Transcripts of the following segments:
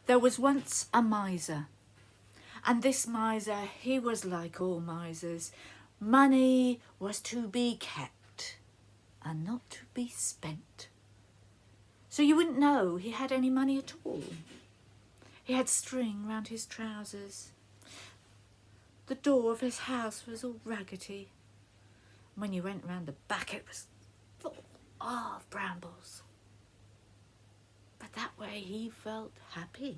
There was once a miser, and this miser, he was like all misers. Money was to be kept and not to be spent. So you wouldn't know he had any money at all. He had string round his trousers. The door of his house was all raggedy. When you went round the back, it was full of brambles. But that way he felt happy.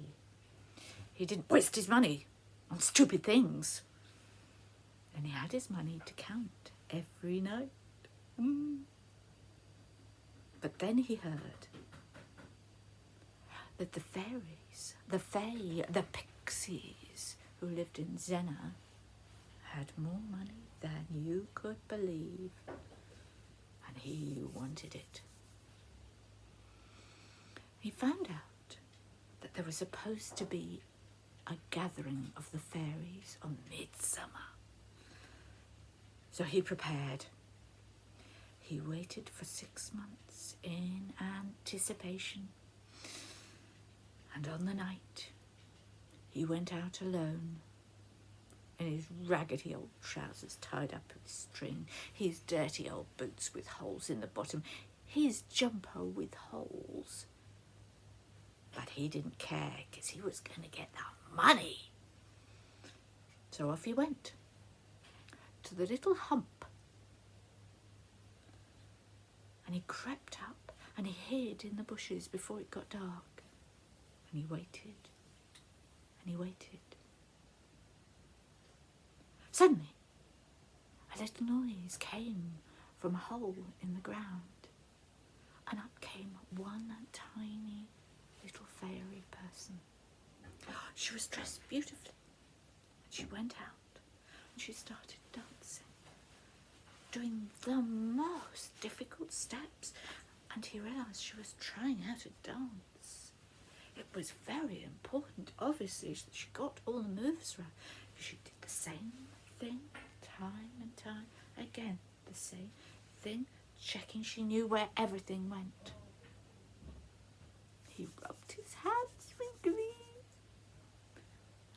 He didn't waste his money on stupid things. And he had his money to count every night. But then he heard that the fairies, the fae, the pixies who lived in Zena had more money than you could believe. And he wanted it. He found out that there was supposed to be a gathering of the fairies on midsummer. So he prepared. He waited for 6 months in anticipation. And on the night, he went out alone in his raggedy old trousers tied up with string, his dirty old boots with holes in the bottom, his jumper with holes. But he didn't care, because he was going to get the money. So off he went to the little hump. And he crept up and he hid in the bushes before it got dark. And he waited and he waited. Suddenly, a little noise came from a hole in the ground. And up came one tiny little fairy person. She was dressed beautifully. And she went out and she started dancing, doing the most difficult steps. And he realised she was trying how to dance. It was very important, obviously, that she got all the moves right. She did the same thing time and time again. The same thing, checking she knew where everything went. He rubbed his hands with glee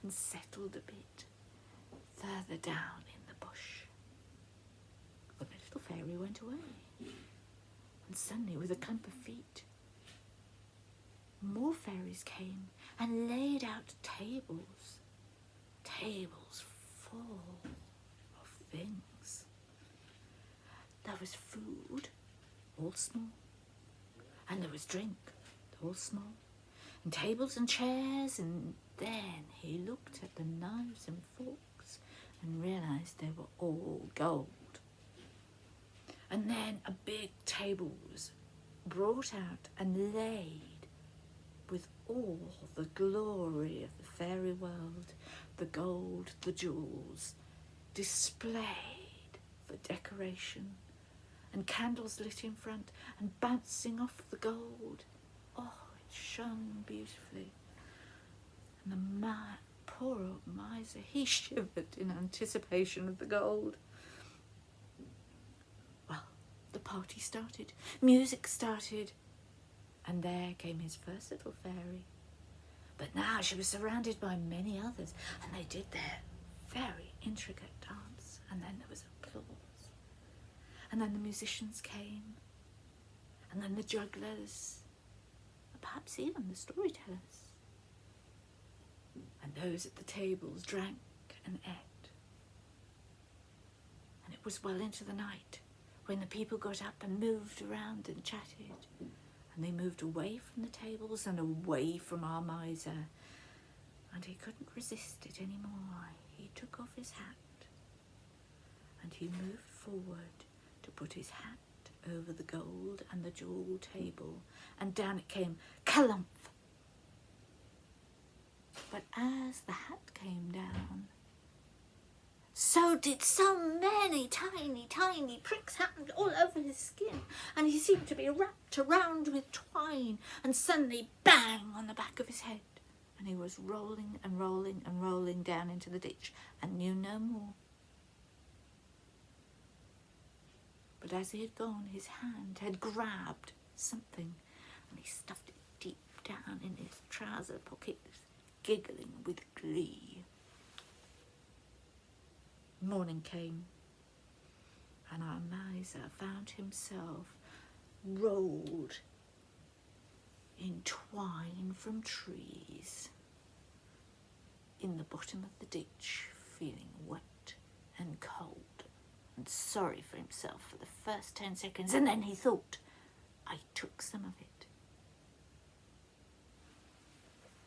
and settled a bit further down in the bush. The little fairy went away, and suddenly, with a clump of feet, more fairies came and laid out tables full of things. There was food, all small, and there was drink, all small, and tables and chairs, and then he looked at the knives and forks and realised they were all gold. And then a big table was brought out and laid with all the glory of the fairy world, the gold, the jewels, displayed for decoration, and candles lit in front and bouncing off the gold. Oh, it shone beautifully. And the poor old miser, he shivered in anticipation of the gold. Well, the party started, music started, and there came his first little fairy. But now she was surrounded by many others, and they did their very intricate dance, and then there was applause. And then the musicians came, and then the jugglers, and perhaps even the storytellers. And those at the tables drank and ate. And it was well into the night when the people got up and moved around and chatted. And they moved away from the tables and away from our miser. And he couldn't resist it anymore. He took off his hat and he moved forward to put his hat over the gold and the jewel table, and down it came, kalumph. But as the hat came down, so did so many tiny pricks happened all over his skin, and he seemed to be wrapped around with twine, and suddenly bang on the back of his head, and he was rolling and rolling and rolling down into the ditch and knew no more. But as he had gone, his hand had grabbed something, and he stuffed it deep down in his trouser pockets, giggling with glee. Morning came, and our miser found himself rolled in twine from trees in the bottom of the ditch, feeling wet and cold and sorry for himself for the first 10 seconds, and then he thought, I took some of it.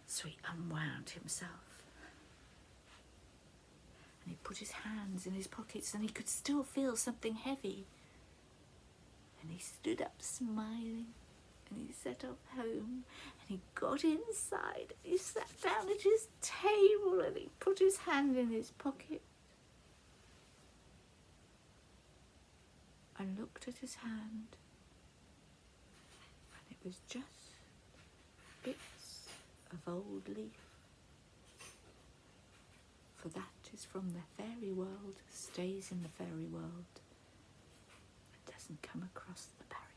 So he unwound himself, and he put his hands in his pockets, and he could still feel something heavy. And he stood up smiling, and he set off home, and he got inside, and he sat down at his table, and he put his hand in his pocket and looked at his hand, and it was just bits of old leaf. For that is from the fairy world, stays in the fairy world, and doesn't come across the parallel.